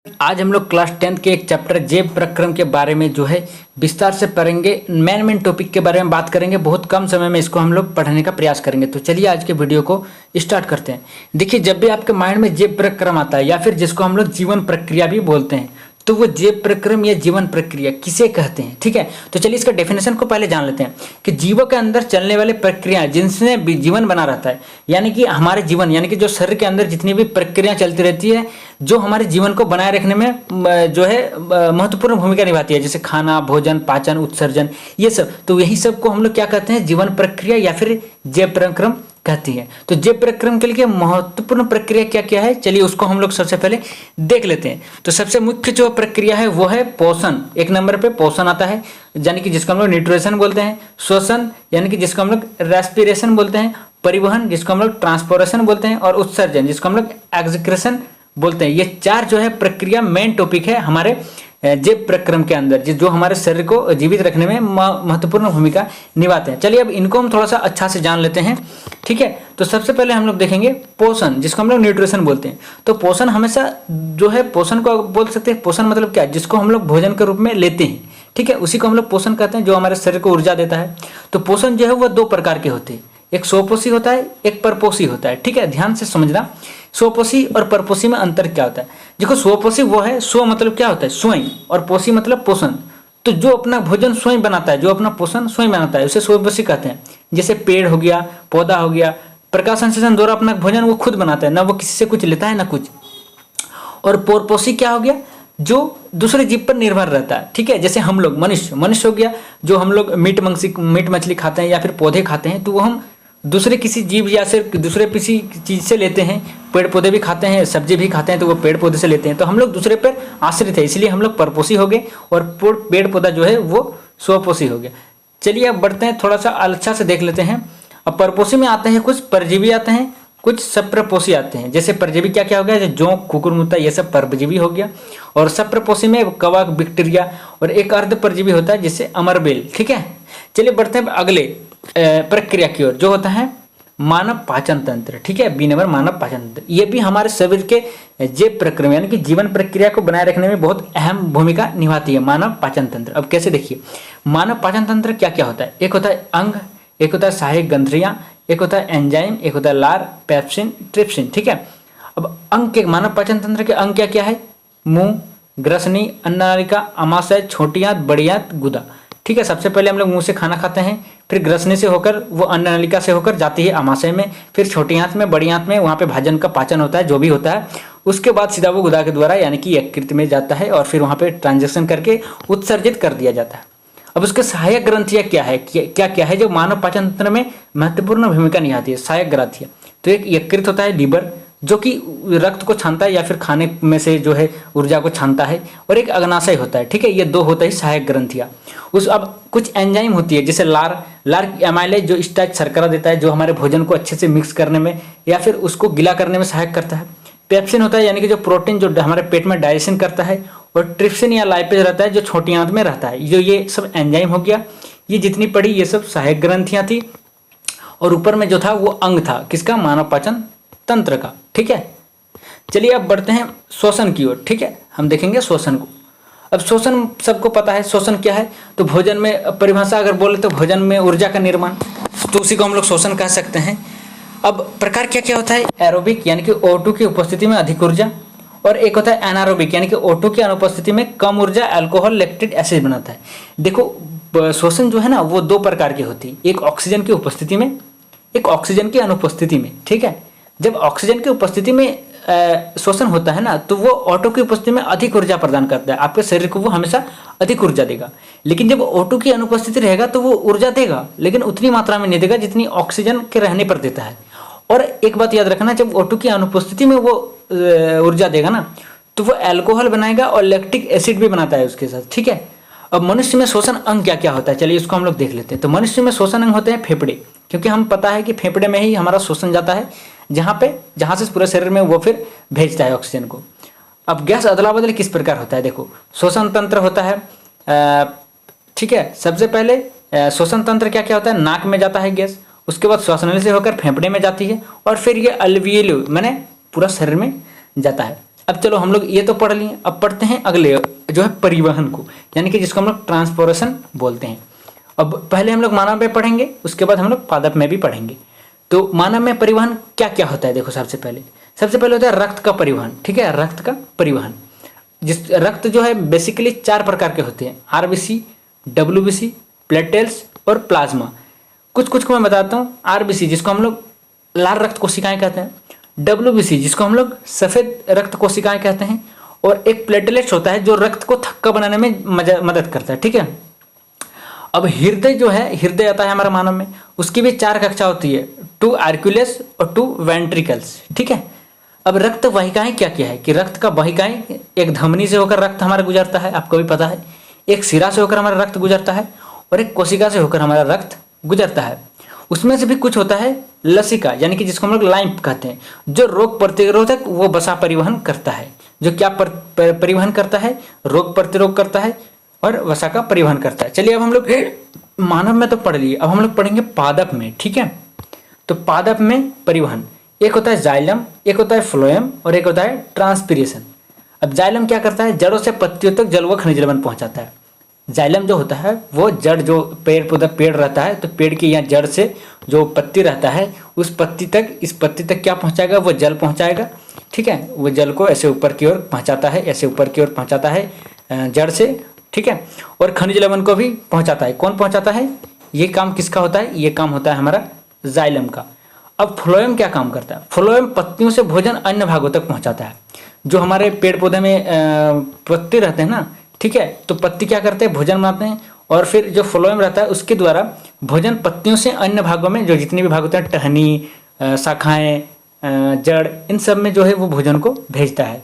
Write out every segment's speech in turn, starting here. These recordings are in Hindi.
आज हम लोग क्लास 10th के एक चैप्टर जैव प्रक्रम के बारे में जो है विस्तार से पढ़ेंगे। मेन टॉपिक के बारे में बात करेंगे। बहुत कम समय में इसको हम लोग पढ़ने का प्रयास करेंगे। तो चलिए आज के वीडियो को स्टार्ट करते हैं। देखिए, जब भी आपके माइंड में जैव प्रक्रम आता है या फिर जिसको हम लोग जीवन प्रक्रिया भी बोलते हैं, तो वो जैव प्रक्रम या जीवन प्रक्रिया किसे कहते हैं, ठीक है। तो चलिए इसका डेफिनेशन को पहले जान लेते हैं कि जीवों के अंदर चलने वाली प्रक्रिया जिनसे जीवन बना रहता है, यानी कि हमारे जीवन यानी कि जो शरीर के अंदर जितनी भी प्रक्रिया चलती रहती है जो हमारे जीवन को बनाए रखने में जो है महत्वपूर्ण भूमिका निभाती है, जैसे खाना, भोजन, पाचन, उत्सर्जन, ये सब। तो यही सब को हम लोग क्या कहते हैं, जीवन प्रक्रिया या फिर जैव प्रक्रम कहती है। तो जैव प्रक्रम के लिए महत्वपूर्ण प्रक्रिया क्या क्या है, चलिए उसको हम लोग सबसे पहले देख लेते हैं। तो सबसे मुख्य जो प्रक्रिया है वो है पोषण। एक नंबर पे पोषण आता है, यानी कि जिसको हम लोग न्यूट्रिशन बोलते हैं। श्वसन यानी कि जिसको हम लोग रेस्पिरेशन बोलते हैं। परिवहन जिसको हम लोग ट्रांसपोर्टेशन बोलते हैं। और उत्सर्जन जिसको हम लोग एक्सक्रीशन बोलते हैं। ये चार जो है प्रक्रिया मेन टॉपिक है हमारे जैव प्रक्रम के अंदर, जो हमारे शरीर को जीवित रखने में महत्वपूर्ण भूमिका निभाते हैं। चलिए अब इनको हम थोड़ा सा अच्छा से जान लेते हैं, ठीक है। तो सबसे पहले हम लोग देखेंगे पोषण, जिसको हम लोग न्यूट्रिशन बोलते हैं। तो पोषण हमेशा जो है, पोषण को बोल सकते हैं। पोषण मतलब क्या, जिसको हम लोग भोजन के रूप में लेते हैं, ठीक है, उसी को हम लोग पोषण कहते हैं, जो हमारे शरीर को ऊर्जा देता है। तो पोषण जो है वो दो प्रकार के होते हैं, एक स्वपोषी होता है, एक परपोषी होता है, ठीक है। ध्यान से समझना, स्वपोषी और परपोषी में अंतर क्या होता है। देखो, स्वपोषी वो है, स्व मतलब क्या होता है, स्वयं, और पोषी मतलब पोषण। तो जो अपना भोजन स्वयं बनाता है, जो अपना पोषण स्वयं बनाता है, उसे स्वपोषी कहते हैं। जैसे पेड़ हो गया, पौधा हो गया, प्रकाश संश्लेषण द्वारा अपना भोजन वो खुद बनाता है, ना वो किसी से कुछ लेता है ना कुछ। और परपोषी क्या हो गया, जो दूसरे जीव पर निर्भर रहता है, ठीक है। जैसे हम लोग मनुष्य हो गया, जो हम लोग मीट मछली खाते हैं या फिर पौधे खाते हैं, तो वो हम दूसरे किसी जीव या फिर दूसरे किसी चीज से लेते हैं। पेड़ पौधे भी खाते हैं, सब्जी भी खाते हैं, तो वो पेड़ पौधे से लेते हैं। तो हम लोग दूसरे पर आश्रित है, इसलिए हम लोग परपोषी हो गए, और पेड़ पौधा जो है वो स्वपोषी हो गया। चलिए अब बढ़ते हैं, थोड़ा सा अच्छा से देख लेते हैं। अब परपोषी में आते हैं कुछ परजीवी आते हैं, कुछ सप्रपोषी आते हैं। जैसे परजीवी क्या क्या हो गया, जैसे जोंक, कुकुरमुत्ता, ये सब परजीवी हो गया। और सप्रपोषी में कवक, बैक्टीरिया, और एक अर्ध परजीवी होता है जिससे अमरबेल, ठीक है। चलिए बढ़ते हैं अगले प्रक्रिया की ओर, जो होता है मानव पाचन तंत्र, ठीक है। बी नंबर मानव पाचन तंत्र, ये भी हमारे शरीर के जैव प्रक्रम यानी कि जीवन प्रक्रिया को बनाए रखने में बहुत अहम भूमिका निभाती है मानव पाचन तंत्र। अब कैसे, देखिए, मानव पाचन तंत्र क्या क्या होता है। एक होता है अंग, एक होता है सहायक ग्रंथियां, एक होता है एंजाइम, एक होता है लार, पेप्सिन, ट्रिप्सिन, ठीक है। अब अंग के, मानव पाचन तंत्र के अंग क्या क्या है, मुंह, ग्रसनी, अन्ननालिका, आमाशय, छोटी आंत, बड़ी आंत, गुदा, ठीक है। सबसे पहले हम लोग मुंह से खाना खाते हैं, फिर ग्रसनी से होकर वो अन्ननलिका से होकर जाती है आमाशय में, फिर छोटी आंत में, बड़ी आंत में, वहाँ पे भाजन का पाचन होता है, जो भी होता है। उसके बाद सीधा वो गुदा के द्वारा यानी कि यकृत में जाता है, और फिर वहाँ पे ट्रांजेक्शन करके उत्सर्जित कर दिया जाता है। अब उसके सहायक ग्रंथियाँ क्या है, क्या क्या है जो मानव पाचन तंत्र में महत्वपूर्ण भूमिका निभाती है। सहायक ग्रंथियाँ, तो एक यकृत होता है, लीवर, जो कि रक्त को छानता है या फिर खाने में से जो है ऊर्जा को छानता है, और एक अग्नाशय होता है, ठीक है। ये दो होता है सहायक ग्रंथियाँ। अब कुछ एंजाइम होती है, जैसे लार एमाइलेज, जो स्टार्च शर्करा देता है, जो हमारे भोजन को अच्छे से मिक्स करने में या फिर उसको गीला करने में सहायक करता है। पेप्सिन होता है, यानी कि जो प्रोटीन जो हमारे पेट में डाइजेशन करता है। और ट्रिप्सिन या लाइपेज रहता है, जो छोटी आंत में रहता है। जो ये सब एंजाइम हो गया, ये जितनी पड़ी ये सब सहायक ग्रंथियाँ थी। और ऊपर में जो था वो अंग था, किसका, मानव पाचन तंत्र का, ठीक है। चलिए अब बढ़ते हैं श्वसन की ओर, ठीक है। हम देखेंगे श्वसन को। अब श्वसन सबको पता है, श्वसन क्या है। तो भोजन में परिभाषा अगर बोले तो भोजन में ऊर्जा का निर्माण, तो उसी को हम लोग श्वसन कह सकते हैं। अब प्रकार क्या क्या होता है, एरोबिक यानी कि O2 की उपस्थिति में अधिक ऊर्जा, और एक होता है एनारोबिक यानी कि O2 की अनुपस्थिति में कम ऊर्जा अल्कोहल लैक्टिक एसिड बनाता है। देखो, श्वसन जो है ना वो दो प्रकार की होती है, एक ऑक्सीजन की उपस्थिति में, एक ऑक्सीजन की अनुपस्थिति में, ठीक है। जब ऑक्सीजन की उपस्थिति में श्वसन होता है ना, तो वो O2 की उपस्थिति में अधिक ऊर्जा प्रदान करता है, आपके शरीर को वो हमेशा अधिक ऊर्जा देगा। लेकिन जब O2 की अनुपस्थिति रहेगा तो वो ऊर्जा देगा, लेकिन उतनी मात्रा में नहीं देगा जितनी ऑक्सीजन के रहने पर देता है। और एक बात याद रखना, जब O2 की अनुपस्थिति में वो ऊर्जा देगा ना, तो वो अल्कोहल बनाएगा और लैक्टिक एसिड भी बनाता है उसके साथ, ठीक है। अब मनुष्य में श्वसन अंग क्या क्या होता है, चलिए इसको हम लोग देख लेते हैं। तो मनुष्य में श्वसन अंग होते हैं फेफड़े, क्योंकि हम पता है कि फेफड़े में ही हमारा श्वसन जाता है, जहाँ से पूरे शरीर में वो फिर भेजता है ऑक्सीजन को। अब गैस अदला बदल किस प्रकार होता है, देखो, श्वसन तंत्र होता है, ठीक है। सबसे पहले श्वसन तंत्र क्या क्या होता है, नाक में जाता है गैस, उसके बाद श्वासनली से होकर फेफड़े में जाती है, और फिर ये अल्वियोली माने पूरा शरीर में जाता है। अब चलो हम लोग ये तो पढ़ लिए, अब पढ़ते हैं अगले जो है परिवहन को, यानी कि जिसको हम लोग ट्रांसपोर्टेशन बोलते हैं। अब पहले हम लोग मानव में पढ़ेंगे, उसके बाद हम लोग पादप में भी पढ़ेंगे। तो मानव में परिवहन क्या क्या होता है, देखो सबसे पहले होता है रक्त का परिवहन। ठीक है, रक्त का परिवहन, जिस रक्त जो है बेसिकली 4 प्रकार के होते हैं, आरबीसी, डब्ल्यूबीसी, प्लेटलेट्स और प्लाज्मा। कुछ को मैं बताता हूँ। आरबीसी जिसको हम लोग लाल रक्त कोशिकाएं कहते हैं, डब्ल्यूबीसी जिसको हम लोग सफेद रक्त कोशिकाएं कहते हैं, और एक प्लेटलेट्स होता है जो रक्त को थक्का बनाने में मदद करता है। ठीक है, अब हृदय जो है, हृदय आता है हमारा मानव में, उसकी भी 4 कक्षा होती है, 2 आर्कुलस और 2 वेंट्रिकल्स। ठीक है, अब रक्त वाहिकाएं क्या क्या है कि रक्त का वाहिकाएं, एक धमनी से होकर रक्त हमारा गुजरता है, आपको भी पता है, एक सिरा से होकर हमारा रक्त गुजरता है, और एक कोशिका से होकर हमारा रक्त गुजरता है। उसमें से भी कुछ होता है लसिका, यानी कि जिसको हम लोग लाइम्फ कहते हैं, जो रोग प्रतिरोधक वो वसा परिवहन करता है। जो क्या परिवहन करता है, रोग प्रतिरोध करता है और वसा का परिवहन करता है। चलिए अब हम लोग मानव में तो पढ़ लिए, अब हम लोग पढ़ेंगे पादप में। ठीक है, तो पादप में परिवहन एक होता है जाइलम, एक होता है फ्लोएम और एक होता है ट्रांसपीरेशन। अब जाइलम क्या करता है, जड़ों से पत्तियों तक जल व खनिज लवण पहुंचाता है। जाइलम जो होता है वो जड़, जो पेड़ रहता है, तो पेड़ की यहाँ जड़ से जो पत्ती रहता है उस पत्ती तक, इस पत्ती तक क्या पहुंचाएगा, वो जल पहुंचाएगा। ठीक है, वो जल को ऐसे ऊपर की ओर पहुंचाता है, ऐसे ऊपर की ओर पहुंचाता है जड़ से। ठीक है, और खनिज लवण को भी पहुंचाता है। कौन पहुंचाता है, ये काम किसका होता है, ये काम होता है हमारा जाइलम का। अब फ्लोएम क्या काम करता है, फ्लोएम पत्तियों से भोजन अन्य भागों तक पहुंचाता है। जो हमारे पेड़ पौधे में पत्ते रहते हैं ना, ठीक है, तो पत्ती क्या करते हैं, भोजन बनाते हैं, और फिर जो फ्लोएम रहता है उसके द्वारा भोजन पत्तियों से अन्य भागों में, जो जितने भी भाग होते हैं, टहनी, शाखाएं, जड़, इन सब में जो है वो भोजन को भेजता है।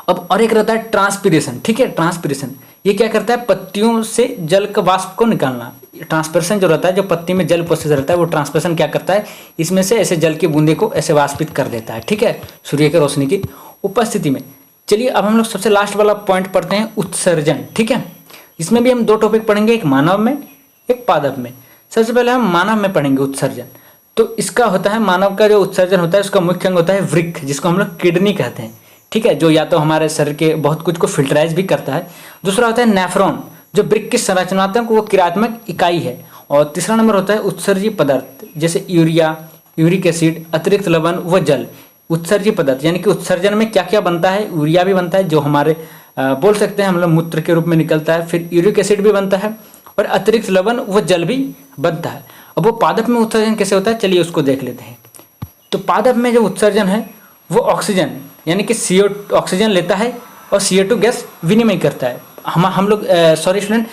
अब और एक रहता है ट्रांसपीरेशन। ठीक है, ट्रांसपीरेशन ये क्या करता है, पत्तियों से जल का वाष्प को निकालना। ट्रांसपीरेशन जो रहता है, जो पत्ती में जल उपस्थित रहता है, वो ट्रांसपीरेशन क्या करता है, इसमें से ऐसे जल की बूंदे को ऐसे वाष्पित कर देता है। ठीक है, सूर्य की रोशनी की उपस्थिति में। चलिए अब हम लोग सबसे लास्ट वाला पॉइंट पढ़ते हैं, उत्सर्जन। ठीक है, इसमें भी हम 2 टॉपिक पढ़ेंगे, एक मानव में, एक पादप में। सबसे पहले हम मानव में पढ़ेंगे उत्सर्जन। तो इसका होता है, मानव का जो उत्सर्जन होता है उसका मुख्य अंग होता है वृक्क, जिसको हम लोग किडनी कहते हैं। ठीक है, जो या तो हमारे शरीर के बहुत कुछ को फिल्टराइज भी करता है। दूसरा होता है नेफ्रॉन, जो वृक्क की संरचनात्मक वो क्रियात्मक इकाई है। और तीसरा नंबर होता है उत्सर्जी पदार्थ, जैसे यूरिया, यूरिक एसिड, अतिरिक्त लवण व जल। उत्सर्जी पदार्थ यानी कि उत्सर्जन में क्या क्या बनता है, यूरिया भी बनता है जो हमारे बोल सकते हैं हम लोग मूत्र के रूप में निकलता है, फिर यूरिक एसिड भी बनता है, और अतिरिक्त लवण व जल भी बनता है। अब वो पादप में उत्सर्जन कैसे होता है, चलिए उसको देख लेते हैं। तो पादप में जो उत्सर्जन है वो ऑक्सीजन यानी कि ऑक्सीजन लेता है और CO2 गैस विनिमय करता है। हम लोग सॉरी स्टूडेंट,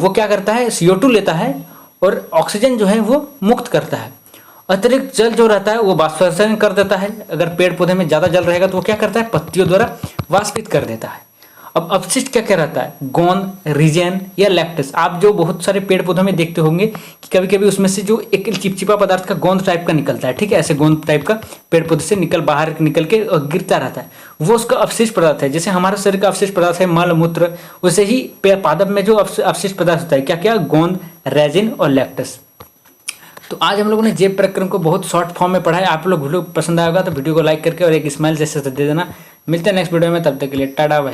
वो क्या करता है, CO2 लेता है और ऑक्सीजन जो है वो मुक्त करता है। अतिरिक्त जल जो रहता है वो वाष्पीकरण कर देता है। अगर पेड़ पौधे में ज़्यादा जल रहेगा तो वो क्या करता है, पत्तियों द्वारा वाष्पित कर देता है। अब अपशिष्ट क्या क्या रहता है, गोंद, रीजेन या लैक्टस। आप जो बहुत सारे पेड़ पौधों में देखते होंगे कि कभी कभी उसमें से जो एक चिपचिपा पदार्थ का गोंद टाइप का निकलता है। ठीक है, ऐसे गोंद टाइप का पेड़ पौधे से बाहर निकल के गिरता रहता है, वो उसका अपशिष्ट पदार्थ है। जैसे हमारे शरीर का अपशिष्ट पदार्थ है मल मूत्र, वैसे ही पादप में जो अपशिष्ट पदार्थ होता है क्या क्या, गोंद, रेजिन और लैक्टस। तो आज हम लोगों ने जेब प्रक्रम को बहुत शॉर्ट फॉर्म में पढ़ा है। आप लोग वीडियो पसंद आएगा तो वीडियो को लाइक करके और एक स्माइल जैसे दे देना। मिलते हैं नेक्स्ट वीडियो में, तब तक के लिए टाटा बाय।